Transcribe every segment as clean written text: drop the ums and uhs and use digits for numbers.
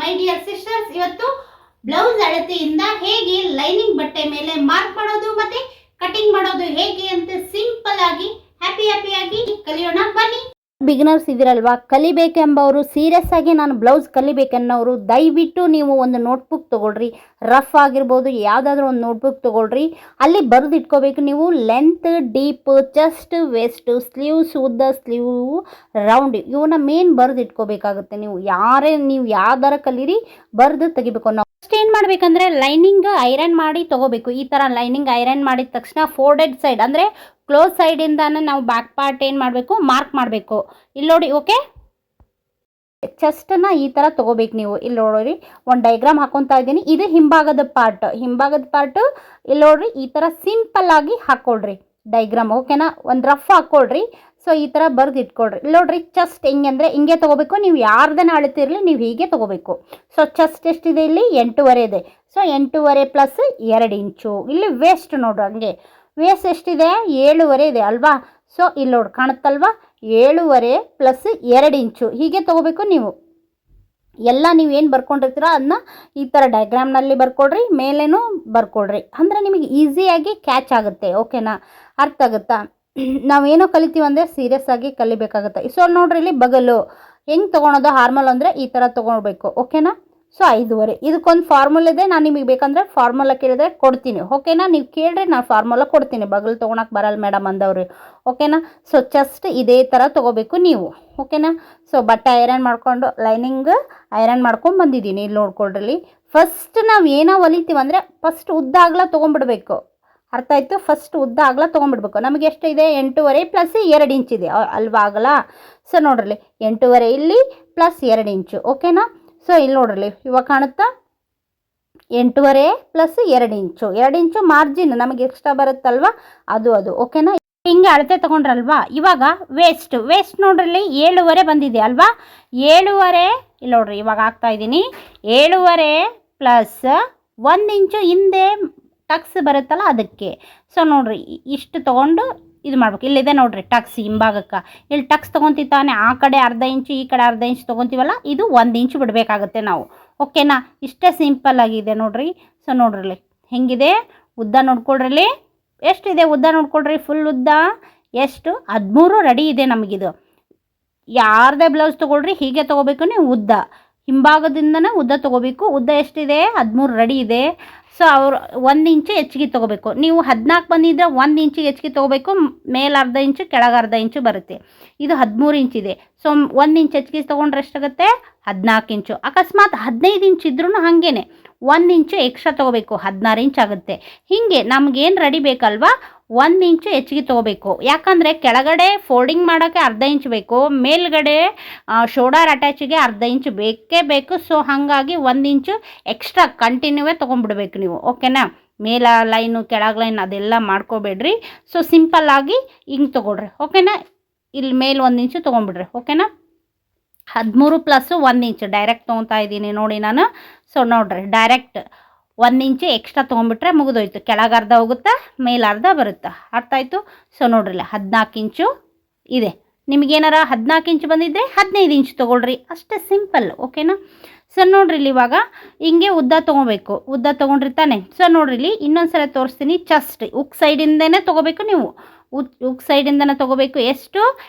My dear sisters, ಇವತ್ತು blouse ಅಳತೆಯಿಂದ ಹೇಗೆ lining ಬಟ್ಟೆ ಮೇಲೆ ಮಾರ್ಕ್ ಮಾಡೋದು ಮತ್ತೆ ಕಟಿಂಗ್ ಮಾಡೋದು ಹೇಗೆ ಅಂತ ಸಿಂಪಲ್ ಆಗಿ ಹ್ಯಾಪಿಯಾಗಿ ಕಲಿಯೋಣ ಬನ್ನಿ. ಬಿಗಿನರ್ಸ್ ಇದಿರಲ್ವಾ, ಕಲಿಬೇಕೆಂಬವರು ಸೀರಿಯಸ್ ಆಗಿ ನಾನು ಬ್ಲೌಸ್ ಕಲಿಬೇಕೆನ್ನೋರು ದಯವಿಟ್ಟು ನೀವು ಒಂದು ನೋಟ್ಬುಕ್ ತೊಗೊಳ್ರಿ. ರಫ್ ಆಗಿರ್ಬೋದು, ಯಾವುದಾದ್ರೂ ಒಂದು ನೋಟ್ಬುಕ್ ತೊಗೊಳ್ರಿ. ಅಲ್ಲಿ ಬರೆದು ಇಟ್ಕೋಬೇಕು ನೀವು length, deep, chest, waist, sleeves, ಉದ್ದ, ಸ್ಲೀವ್, ರೌಂಡ್ ಇವನ್ನ ಮೇನ್ ಬರೆದು ಇಟ್ಕೋಬೇಕಾಗುತ್ತೆ. ನೀವು ಯಾವ್ದಾರ ಕಲೀರಿ ಬರೆದು ತೆಗಿಬೇಕು. ನಾವು ಫಸ್ಟ್ ಏನು ಮಾಡಬೇಕಂದ್ರೆ ಲೈನಿಂಗ್ ಐರನ್ ಮಾಡಿ ತೊಗೋಬೇಕು. ಈ ಥರ ಲೈನಿಂಗ್ ಐರನ್ ಮಾಡಿದ ತಕ್ಷಣ ಫೋಲ್ಡೆಡ್ ಸೈಡ್ ಅಂದರೆ ಕ್ಲೋಸ್ ಸೈಡಿಂದಾನೆ ನಾವು ಬ್ಯಾಕ್ ಪಾರ್ಟ್ ಏನು ಮಾಡಬೇಕು, ಮಾರ್ಕ್ ಮಾಡಬೇಕು. ಇಲ್ಲಿ ನೋಡಿ, ಓಕೆ, ಚೆಸ್ಟನ್ನು ಈ ಥರ ತೊಗೋಬೇಕು ನೀವು. ಇಲ್ಲಿ ನೋಡ್ರಿ, ಒಂದು ಡೈಗ್ರಾಮ್ ಹಾಕೊತಾ ಇದ್ದೀನಿ. ಇದು ಹಿಂಭಾಗದ ಪಾರ್ಟ್ ಇಲ್ಲಿ ನೋಡ್ರಿ, ಈ ಥರ ಸಿಂಪಲ್ ಆಗಿ ಹಾಕ್ಕೊಳ್ರಿ ಡೈಗ್ರಾಮ್, ಓಕೆನಾ. ಒಂದು ರಫ್ ಹಾಕ್ಕೊಳ್ರಿ. ಸೊ ಈ ಥರ ಬರೆದು ಇಟ್ಕೊಳ್ರಿ. ಇಲ್ಲಿ ನೋಡ್ರಿ, ಚೆಸ್ಟ್ ಹೆಂಗೆ ಅಂದರೆ ಹಿಂಗೆ ತೊಗೋಬೇಕು. ನೀವು ಯಾರ್ದನ್ನ ಅಳಿತಿರಲಿ ನೀವು ಹೀಗೆ ತೊಗೋಬೇಕು. ಸೊ ಚೆಸ್ಟ್ ಎಷ್ಟಿದೆ ಇಲ್ಲಿ? 8.5 ಇದೆ. ಸೊ 8.5 ಪ್ಲಸ್ 2 ಇಂಚು. ಇಲ್ಲಿ ವೇಸ್ಟ್ ನೋಡ್ರಿ, ಹಂಗೆ ವೇಸ್ಟ್ ಎಷ್ಟಿದೆ? 7.5 ಇದೆ ಅಲ್ವಾ. ಸೊ ಇಲ್ಲಿ ನೋಡಿ, ಕಾಣುತ್ತಲ್ವಾ? 7.5 ಪ್ಲಸ್ 2 ಇಂಚು ಹೀಗೆ ತೊಗೋಬೇಕು ನೀವು. ಎಲ್ಲ ನೀವೇನು ಬರ್ಕೊಂಡಿರ್ತೀರ ಅದನ್ನ ಈ ಥರ ಡಯಾಗ್ರಾಮ್ನಲ್ಲಿ ಬರ್ಕೊಳ್ರಿ, ಮೇಲೇನೂ ಬರ್ಕೊಳ್ರಿ. ಅಂದರೆ ನಿಮಗೆ ಈಸಿಯಾಗಿ ಕ್ಯಾಚ್ ಆಗುತ್ತೆ, ಓಕೆನಾ, ಅರ್ಥ ಆಗುತ್ತಾ. ನಾವೇನೋ ಕಲಿತೀವಿ ಅಂದರೆ ಸೀರಿಯಸ್ ಆಗಿ ಕಲಿಬೇಕಾಗುತ್ತೆ. ಸೊ ನೋಡ್ರಿ, ಇಲ್ಲಿ ಬಗಲು ಹೆಂಗೆ ತೊಗೊಳೋದು ಹಾರ್ಮಲ್ ಅಂದರೆ ಈ ಥರ ತೊಗೊಳ್ಬೇಕು, ಓಕೆನಾ. ಸೊ 5.5 ಇದಕ್ಕೊಂದು ಫಾರ್ಮುಲಾ ಇದೆ. ನಾನು ನಿಮಗೆ ಬೇಕಂದರೆ ಫಾರ್ಮುಲಾ ಕೇಳಿದ್ರೆ ಕೊಡ್ತೀನಿ, ಓಕೆನಾ. ನೀವು ಕೇಳಿದ್ರೆ ನಾನು ಫಾರ್ಮುಲಾ ಕೊಡ್ತೀನಿ. ಬಗಲು ತೊಗೊಳಕ್ಕೆ ಬರಲ್ಲ ಮೇಡಮ್ ಅಂದವ್ರು, ಓಕೆನಾ. ಸೊ ಚೆಸ್ಟ್ ಇದೇ ಥರ ತೊಗೋಬೇಕು ನೀವು, ಓಕೆನಾ. ಸೊ ಬಟ್ಟೆ ಐರನ್ ಮಾಡಿಕೊಂಡು ಲೈನಿಂಗ್ ಐರನ್ ಮಾಡ್ಕೊಂಡು ಬಂದಿದ್ದೀನಿ. ಇಲ್ಲಿ ನೋಡ್ಕೊಳ್ರಿ. ಫಸ್ಟ್ ನಾವು ಏನೋ ಹೊಲಿತೀವಿ ಅಂದರೆ ಫಸ್ಟ್ ಉದ್ದ ಅಗಲ ತೊಗೊಂಡ್ಬಿಡ್ಬೇಕು, ಅರ್ಥ ಆಯಿತು. ಫಸ್ಟ್ ಉದ್ದ ಅಗಲ ತೊಗೊಂಡ್ಬಿಡ್ಬೇಕು. ನಮಗೆ ಎಷ್ಟು ಇದೆ? 8.5 ಪ್ಲಸ್ 2 ಇಂಚಿದೆ ಅಲ್ವಾ ಅಗಲ. ಸೊ ನೋಡ್ರಿ, 8.5 ಇಲ್ಲಿ ಪ್ಲಸ್ 2 ಇಂಚು, ಓಕೆನಾ. ಸೊ ಇಲ್ಲಿ ನೋಡ್ರಿ, ಇವಾಗ ಕಾಣುತ್ತಾ? 8.5 ಪ್ಲಸ್ 2 ಇಂಚು. 2 ಇಂಚು ಮಾರ್ಜಿನ್ ನಮಗೆ ಎಕ್ಸ್ಟ್ರಾ ಬರುತ್ತಲ್ವಾ, ಅದು ಓಕೆನಾ. ಹಿಂಗೆ ಅಳತೆ ತೊಗೊಂಡ್ರಲ್ವಾ. ಇವಾಗ ವೇಸ್ಟ್ ನೋಡ್ರಿ, 7.5 ಬಂದಿದೆ ಅಲ್ವಾ. 7.5 ಇಲ್ಲಿ ನೋಡ್ರಿ, ಇವಾಗ ಹಾಕ್ತಾ ಇದ್ದೀನಿ. 7.5 ಪ್ಲಸ್ 1 ಇಂಚು ಹಿಂದೆ ಟಕ್ಸ್ ಬರುತ್ತಲ್ಲ ಅದಕ್ಕೆ. ಸೊ ನೋಡ್ರಿ, ಇಷ್ಟು ತೊಗೊಂಡು ಇದು ಮಾಡ್ಬೇಕು. ಇಲ್ಲಿದೆ ನೋಡ್ರಿ ಟಕ್ಸ್ ಹಿಂಭಾಗಕ್ಕೆ. ಇಲ್ಲಿ ಟಕ್ಸ್ ತೊಗೊತೀವಿ ತಾನೆ, ಆ ಕಡೆ ಅರ್ಧ ಇಂಚು ಈ ಕಡೆ ಅರ್ಧ ಇಂಚು ತೊಗೊತೀವಲ್ಲ, ಇದು 1 ಇಂಚು ಬಿಡಬೇಕಾಗುತ್ತೆ ನಾವು, ಓಕೆನಾ. ಇಷ್ಟೇ ಸಿಂಪಲ್ ಆಗಿದೆ ನೋಡ್ರಿ. ಸೊ ನೋಡ್ರಿ ಹೆಂಗಿದೆ ಉದ್ದ ನೋಡ್ಕೊಳ್ರಿ. ಎಷ್ಟಿದೆ ಉದ್ದ ನೋಡ್ಕೊಳ್ರಿ. ಫುಲ್ ಉದ್ದ ಎಷ್ಟು? 13 ರೆಡಿ ಇದೆ ನಮಗಿದು. ಯಾರದೇ ಬ್ಲೌಸ್ ತೊಗೊಳ್ರಿ ಹೀಗೆ ತೊಗೋಬೇಕು ನೀವು. ಉದ್ದ ಹಿಂಭಾಗದಿಂದನೇ ಉದ್ದ ತೊಗೋಬೇಕು. ಉದ್ದ ಎಷ್ಟಿದೆ? 13 ರೆಡಿ ಇದೆ. ಸೊ ಅವರು 1 ಇಂಚು ಹೆಚ್ಚಿಗೆ ತೊಗೋಬೇಕು. ನೀವು 14 ಬಂದಿದ್ದರೆ 1 ಇಂಚಿಗೆ ಹೆಚ್ಚಿಗೆ ತೊಗೋಬೇಕು. ಮೇಲೆ ಅರ್ಧ ಇಂಚು, ಕೆಳಗೆ ಅರ್ಧ ಇಂಚು ಬರುತ್ತೆ. ಇದು 13 ಇಂಚಿದೆ. ಸೊ 1 ಇಂಚ್ ಹೆಚ್ಚಿಗೆ ತೊಗೊಂಡ್ರೆ ಎಷ್ಟಾಗುತ್ತೆ? 14 ಇಂಚು. ಅಕಸ್ಮಾತ್ 15 ಇಂಚ್ ಇದ್ರೂ ಹಾಗೇ 1 ಇಂಚು ಎಕ್ಸ್ಟ್ರಾ ತೊಗೋಬೇಕು, 16 ಇಂಚ್ ಆಗುತ್ತೆ. ಹೀಗೆ ನಮಗೇನು ರೆಡಿ ಬೇಕಲ್ವಾ, 1 ಇಂಚು ಹೆಚ್ಚಿಗೆ ತೊಗೋಬೇಕು. ಯಾಕಂದರೆ ಕೆಳಗಡೆ ಫೋಲ್ಡಿಂಗ್ ಮಾಡೋಕ್ಕೆ ಅರ್ಧ ಇಂಚು ಬೇಕು, ಮೇಲ್ಗಡೆ ಶೋಲ್ಡರ್ ಅಟ್ಯಾಚಿಗೆ ಅರ್ಧ ಇಂಚು ಬೇಕೇ ಬೇಕು. ಸೊ ಹಾಗಾಗಿ 1 ಇಂಚು ಎಕ್ಸ್ಟ್ರಾ ಕಂಟಿನ್ಯೂವೇ ತೊಗೊಂಡ್ಬಿಡ್ಬೇಕು ನೀವು, ಓಕೆನಾ. ಮೇಲ ಲೈನು ಕೆಳಗೆ ಲೈನ್ ಅದೆಲ್ಲ ಮಾಡ್ಕೋಬೇಡ್ರಿ. ಸೊ ಸಿಂಪಲ್ಲಾಗಿ ಹಿಂಗೆ ತೊಗೊಳ್ರಿ, ಓಕೆನಾ. ಇಲ್ಲಿ ಮೇಲೆ 1 ಇಂಚು ತೊಗೊಂಡ್ಬಿಡ್ರಿ, ಓಕೆನಾ. 13 ಪ್ಲಸ್ 1 ಇಂಚು ಡೈರೆಕ್ಟ್ ತೊಗೊತಾ ಇದ್ದೀನಿ ನೋಡಿ ನಾನು. ಸೊ ನೋಡ್ರಿ, ಡೈರೆಕ್ಟ್ 1 ಇಂಚು ಎಕ್ಸ್ಟ್ರಾ ತೊಗೊಂಡ್ಬಿಟ್ರೆ ಮುಗಿದೋಯ್ತು. ಕೆಳಗೆ ಅರ್ಧ ಹೋಗುತ್ತಾ, ಮೇಲೆ ಅರ್ಧ ಬರುತ್ತಾ, ಅರ್ಥ ಆಯಿತು. ಸೊ ನೋಡ್ರಿಲ್ಲ 14 ಇಂಚು ಇದೆ. ನಿಮಗೇನಾರ 14 ಇಂಚು ಬಂದಿದ್ದರೆ 15 ಇಂಚು ತೊಗೊಳ್ರಿ, ಅಷ್ಟೇ ಸಿಂಪಲ್, ಓಕೆನಾ. ಸೊ ನೋಡ್ರಿ, ಇಲ್ಲಿ ಇವಾಗ ಹಿಂಗೆ ಉದ್ದ ತೊಗೋಬೇಕು. ಉದ್ದ ತೊಗೊಂಡಿರ್ತಾನೆ. ಸೊ ನೋಡ್ರಿ, ಇಲ್ಲಿ ಇನ್ನೊಂದು ಸಲ ತೋರಿಸ್ತೀನಿ. ಚೆಸ್ಟ್ ಉಕ್ ಸೈಡಿಂದನೇ ತೊಗೋಬೇಕು ನೀವು. ಉಕ್ ಸೈಡಿಂದನೇ ತೊಗೋಬೇಕು. ಎಷ್ಟು?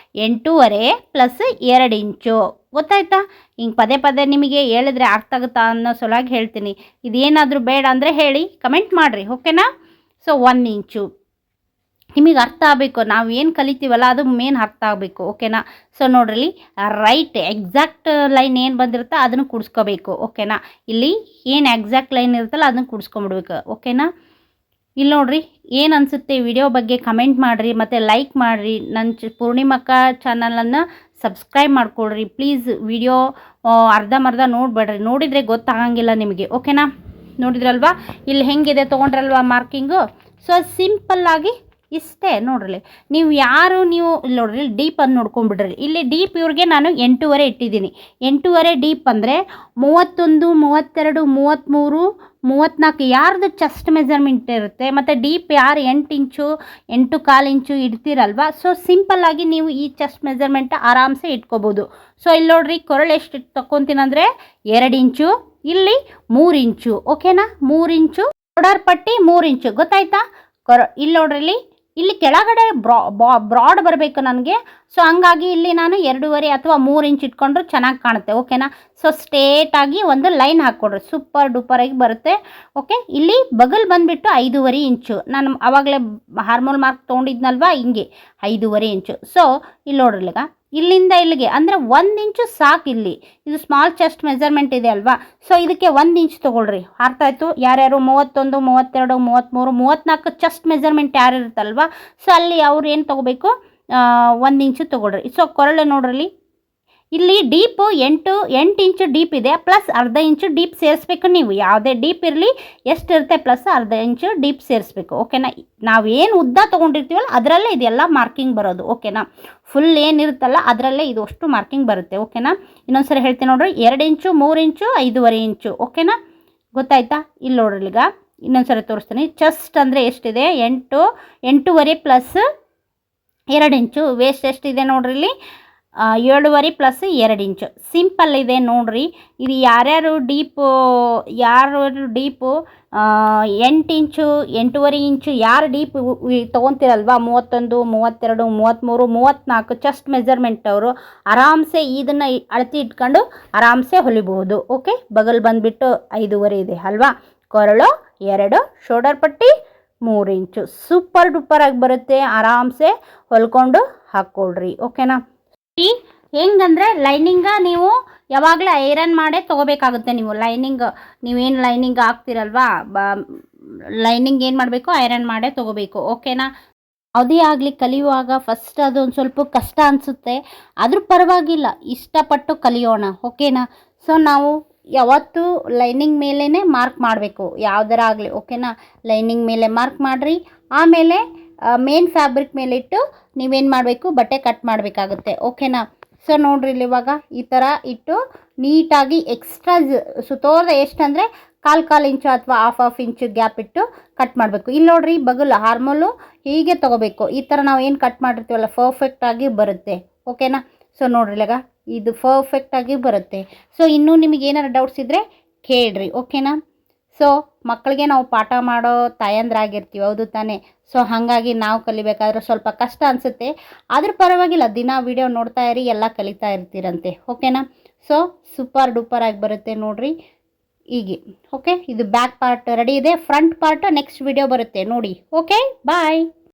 8.5 ಪ್ಲಸ್ 2 ಇಂಚು. ಗೊತ್ತಾಯ್ತಾ? ಹಿಂಗೆ ಪದೇ ನಿಮಗೆ ಹೇಳಿದ್ರೆ ಅರ್ಥ ಆಗುತ್ತಾ ಅನ್ನೋ ಸಲುವಾಗಿ ಹೇಳ್ತೀನಿ. ಇದೇನಾದರೂ ಬೇಡ ಅಂದರೆ ಹೇಳಿ, ಕಮೆಂಟ್ ಮಾಡಿರಿ, ಓಕೆನಾ. ಸೊ 1 ಇಂಚು ನಿಮಗೆ ಅರ್ಥ ಆಗಬೇಕು. ನಾವು ಏನು ಕಲಿತೀವಲ್ಲ ಅದು ಮೇನ್ ಅರ್ಥ ಆಗಬೇಕು, ಓಕೆನಾ. ಸೊ ನೋಡ್ರಿ, ರೈಟ್ ಎಕ್ಸಾಕ್ಟ್ ಲೈನ್ ಏನು ಬಂದಿರುತ್ತೋ ಅದನ್ನು ಕೂಡಿಸ್ಕೋಬೇಕು, ಓಕೆನಾ. ಇಲ್ಲಿ ಏನು ಎಕ್ಸಾಕ್ಟ್ ಲೈನ್ ಇರುತ್ತಲ್ಲ ಅದನ್ನು ಕೂಡಿಸ್ಕೊಂಬಿಡ್ಬೇಕು, ಓಕೆನಾ. ಇಲ್ಲಿ ನೋಡ್ರಿ, ಏನು ಅನಿಸುತ್ತೆ ವಿಡಿಯೋ ಬಗ್ಗೆ ಕಮೆಂಟ್ ಮಾಡಿರಿ, ಮತ್ತು ಲೈಕ್ ಮಾಡಿರಿ. ನನ್ನ ಪೂರ್ಣಿಮಕ್ಕ ಚಾನಲನ್ನು ಸಬ್ಸ್ಕ್ರೈಬ್ ಮಾಡ್ಕೊಳ್ರಿ ಪ್ಲೀಸ್. ವಿಡಿಯೋ ಅರ್ಧಂಬರ್ಧ ನೋಡಬೇಡ್ರಿ, ನೋಡಿದರೆ ಗೊತ್ತಾಗಂಗಿಲ್ಲ ನಿಮಗೆ, ಓಕೆನಾ. ನೋಡಿದ್ರಲ್ವಾ ಇಲ್ಲಿ ಹೆಂಗಿದೆ ತೊಗೊಂಡ್ರಲ್ವಾ ಮಾರ್ಕಿಂಗು. ಸೊ ಸಿಂಪಲ್ಲಾಗಿ ಇಷ್ಟೇ ನೋಡ್ರಿ. ನೀವು ಯಾರು ನೀವು ಇಲ್ಲಿ ನೋಡ್ರಿ ಡೀಪ್ ಅಂತ ನೋಡ್ಕೊಂಡ್ಬಿಡ್ರಿ. ಇಲ್ಲಿ ಡೀಪ್ ಇವ್ರಿಗೆ ನಾನು 8.5 ಇಟ್ಟಿದ್ದೀನಿ. 8.5 ಡೀಪ್ ಅಂದರೆ 31, 32, 33, 34 ಯಾರ್ದು ಚೆಸ್ಟ್ ಮೆಜರ್ಮೆಂಟ್ ಇರುತ್ತೆ. ಮತ್ತು ಡೀಪ್ ಯಾರು 8 ಇಂಚು 8.25 ಇಂಚು ಇಡ್ತೀರಲ್ವ, ಸೊ ಸಿಂಪಲ್ಲಾಗಿ ನೀವು ಈ ಚೆಸ್ಟ್ ಮೆಜರ್ಮೆಂಟ್ ಆರಾಮ್ಸೆ ಇಟ್ಕೋಬೋದು. ಸೊ ಇಲ್ಲಿ ನೋಡ್ರಿ ಕೊರಳು ಎಷ್ಟು ತಗೊತೀನಂದರೆ 2 ಇಂಚು, ಇಲ್ಲಿ 3 ಇಂಚು. ಓಕೆನಾ, 3 ಇಂಚು ಶೋಲ್ಡರ್ ಪಟ್ಟಿ 3 ಇಂಚು. ಗೊತ್ತಾಯ್ತಾ? ಇಲ್ಲಿ ನೋಡ್ರಿ ಇಲ್ಲಿ ಕೆಳಗಡೆ ಬ್ರಾಡ್ ಬರಬೇಕು ನನಗೆ. ಸೊ ಹಂಗಾಗಿ ಇಲ್ಲಿ ನಾನು 2.5 ಅಥವಾ 3 ಇಂಚ್ ಇಟ್ಕೊಂಡ್ರು ಚೆನ್ನಾಗಿ ಕಾಣುತ್ತೆ. ಓಕೆನಾ, ಸೊ ಸ್ಟ್ರೇಟಾಗಿ ಒಂದು ಲೈನ್ ಹಾಕ್ಕೊಡ್ರಿ, ಸೂಪರ್ ಡೂಪರಾಗಿ ಬರುತ್ತೆ. ಓಕೆ, ಇಲ್ಲಿ ಬಗಲ್ ಬಂದುಬಿಟ್ಟು 5.5 ಇಂಚು. ನಾನು ಆವಾಗಲೇ ಹಾರ್ಮೋಲ್ ಮಾರ್ಕ್ ತೊಗೊಂಡಿದ್ನಲ್ವ, ಹಿಂಗೆ 5.5 ಇಂಚು. ಸೊ ಇಲ್ಲಿ ನೋಡ್ರಿ ಇಲ್ಲಿಂದ ಇಲ್ಲಿಗೆ ಅಂದರೆ 1 ಇಂಚು ಸಾಕು. ಇಲ್ಲಿ ಇದು ಸ್ಮಾಲ್ ಚೆಸ್ಟ್ ಮೆಜರ್ಮೆಂಟ್ ಇದೆ ಅಲ್ವಾ, ಸೊ ಇದಕ್ಕೆ 1 ಇಂಚ್ ತೊಗೊಳ್ರಿ. ಅರ್ಥ ಆಯಿತು? ಯಾರ್ಯಾರು 31, 32, 33, 34 ಚೆಸ್ಟ್ ಮೆಜರ್ಮೆಂಟ್ ಯಾರು ಇರುತ್ತಲ್ವ, ಸೊ ಅಲ್ಲಿ ಅವ್ರು ಏನು ತೊಗೋಬೇಕು, 1 ಇಂಚು ತೊಗೊಳ್ರಿ. ಸೊ ಕೊರಳು ನೋಡ್ರಿ, ಇಲ್ಲಿ ಡೀಪು 8 ಇಂಚು ಡೀಪ್ ಇದೆ, ಪ್ಲಸ್ ಅರ್ಧ ಇಂಚು ಡೀಪ್ ಸೇರಿಸ್ಬೇಕು. ನೀವು ಯಾವುದೇ ಡೀಪ್ ಇರಲಿ ಎಷ್ಟಿರುತ್ತೆ ಪ್ಲಸ್ ಅರ್ಧ ಇಂಚು ಡೀಪ್ ಸೇರಿಸ್ಬೇಕು. ಓಕೆನಾ, ನಾವೇನು ಉದ್ದ ತೊಗೊಂಡಿರ್ತೀವಲ್ಲ ಅದರಲ್ಲೇ ಇದೆಲ್ಲ ಮಾರ್ಕಿಂಗ್ ಬರೋದು. ಓಕೆನಾ, ಫುಲ್ ಏನಿರುತ್ತಲ್ಲ ಅದರಲ್ಲೇ ಇದು ಅಷ್ಟು ಮಾರ್ಕಿಂಗ್ ಬರುತ್ತೆ. ಓಕೆನಾ, ಇನ್ನೊಂದ್ಸರಿ ಹೇಳ್ತೀನಿ ನೋಡ್ರಿ, 2 ಇಂಚು, 3 ಇಂಚು, 5.5 ಇಂಚು. ಓಕೆನಾ, ಗೊತ್ತಾಯ್ತಾ? ಇಲ್ಲಿ ನೋಡ್ರಿ ಇನ್ನೊಂದ್ಸರಿ ತೋರಿಸ್ತೀನಿ. ಚೆಸ್ಟ್ ಅಂದರೆ ಎಷ್ಟಿದೆ, 8.5 ಪ್ಲಸ್ 2 ಇಂಚು. ವೇಸ್ಟ್ ಎಷ್ಟಿದೆ ನೋಡ್ರಿ, ಇಲ್ಲಿ 7.5 ಪ್ಲಸ್ 2 ಇಂಚು. ಸಿಂಪಲ್ ಇದೆ ನೋಡ್ರಿ. ಇದು ಯಾರ್ಯಾರು ಡೀಪು 8 ಇಂಚು 8.5 ಇಂಚು ಯಾರು ಡೀಪ್ ತೊಗೊತೀರಲ್ವ, 31, 32, 33, 34 ಚೆಸ್ಟ್ ಮೆಜರ್ಮೆಂಟ್ ಅವರು ಆರಾಮ್ಸೆ ಇದನ್ನು ಅಳತೆ ಇಟ್ಕೊಂಡು ಆರಾಮ್ಸೆ ಹೊಲಿಬಹುದು. ಓಕೆ, ಬಗಲ್ ಬಂದುಬಿಟ್ಟು 5.5 ಇದೆ ಅಲ್ವಾ, ಕೊರಳು 2, ಶೋಲ್ಡರ್ ಪಟ್ಟಿ 3 ಇಂಚು. ಸೂಪರ್ ಡೂಪರಾಗಿ ಬರುತ್ತೆ, ಆರಾಮ್ಸೆ ಹೊಲ್ಕೊಂಡು ಹಾಕ್ಕೊಳ್ರಿ. ಓಕೆನಾ, ಹೆಂಗಂದರೆ ಲೈನಿಂಗ ನೀವು ಯಾವಾಗಲೂ ಐರನ್ ಮಾಡೇ ತೊಗೋಬೇಕಾಗುತ್ತೆ. ನೀವು ನೀವೇನು ಲೈನಿಂಗ್ ಹಾಕ್ತಿರಲ್ವಾ, ಲೈನಿಂಗ್ ಏನು ಮಾಡಬೇಕು, ಐರನ್ ಮಾಡೇ ತೊಗೋಬೇಕು. ಓಕೆನಾ, ಯಾವುದೇ ಆಗಲಿ ಕಲಿಯುವಾಗ ಫಸ್ಟ್ ಅದೊಂದು ಸ್ವಲ್ಪ ಕಷ್ಟ ಅನಿಸುತ್ತೆ, ಆದರೂ ಪರವಾಗಿಲ್ಲ, ಇಷ್ಟಪಟ್ಟು ಕಲಿಯೋಣ. ಓಕೆನಾ, ಸೊ ನಾವು ಯಾವತ್ತೂ ಲೈನಿಂಗ್ ಮೇಲೇ ಮಾರ್ಕ್ ಮಾಡಬೇಕು, ಯಾವುದರ ಆಗಲಿ. ಓಕೆನಾ, ಲೈನಿಂಗ್ ಮೇಲೆ ಮಾರ್ಕ್ ಮಾಡಿರಿ, ಆಮೇಲೆ ಮೇನ್ ಫ್ಯಾಬ್ರಿಕ್ ಮೇಲಿಟ್ಟು ನೀವೇನು ಮಾಡಬೇಕು, ಬಟ್ಟೆ ಕಟ್ ಮಾಡಬೇಕಾಗುತ್ತೆ. ಓಕೆನಾ, ಸೊ ನೋಡ್ರಿ ಇಲ್ಲಿ ಇವಾಗ ಈ ಥರ ಇಟ್ಟು ನೀಟಾಗಿ ಎಕ್ಸ್ಟ್ರಾ ಸುತ್ತೋರ್ದ ಎಷ್ಟಂದರೆ 1/4 ಇಂಚು ಅಥವಾ 1/2 ಇಂಚು ಗ್ಯಾಪ್ ಇಟ್ಟು ಕಟ್ ಮಾಡಬೇಕು. ಇಲ್ಲಿ ನೋಡ್ರಿ ಬಗಲ್ ಹಾರ್ಮೋಲು ಹೀಗೆ ತೊಗೋಬೇಕು. ಈ ಥರ ನಾವು ಏನು ಕಟ್ ಮಾಡಿರ್ತೀವಲ್ಲ ಪರ್ಫೆಕ್ಟಾಗಿ ಬರುತ್ತೆ. ಓಕೆನಾ, ಸೊ ನೋಡ್ರಿ ಇದು ಪರ್ಫೆಕ್ಟಾಗಿ ಬರುತ್ತೆ. ಸೊ ಇನ್ನೂ ನಿಮಗೆ ಏನಾರು ಡೌಟ್ಸ್ ಇದ್ದರೆ ಕೇಳ್ರಿ. ಓಕೆನಾ, ಸೊ ಮಕ್ಕಳಿಗೆ ನಾವು ಪಾಠ ಮಾಡೋ ತಾಯಂದ್ರಾಗಿರ್ತೀವಿ, ಹೌದು ತಾನೇ? ಸೊ ಹಾಗಾಗಿ ನಾವು ಕಲಿಬೇಕಾದ್ರೆ ಸ್ವಲ್ಪ ಕಷ್ಟ ಅನಿಸುತ್ತೆ, ಆದರೂ ಪರವಾಗಿಲ್ಲ, ದಿನ ವಿಡಿಯೋ ನೋಡ್ತಾ ಇರಿ, ಎಲ್ಲ ಕಲಿತಾ ಇರ್ತೀರಂತೆ. ಓಕೆನಾ, ಸೊ ಸೂಪರ್ ಡೂಪರಾಗಿ ಬರುತ್ತೆ ನೋಡಿರಿ ಹೀಗೆ. ಓಕೆ, ಇದು ಬ್ಯಾಕ್ ಪಾರ್ಟ್ ರೆಡಿ ಇದೆ, ಫ್ರಂಟ್ ಪಾರ್ಟ್ ನೆಕ್ಸ್ಟ್ ವಿಡಿಯೋ ಬರುತ್ತೆ ನೋಡಿ. ಓಕೆ, ಬಾಯ್.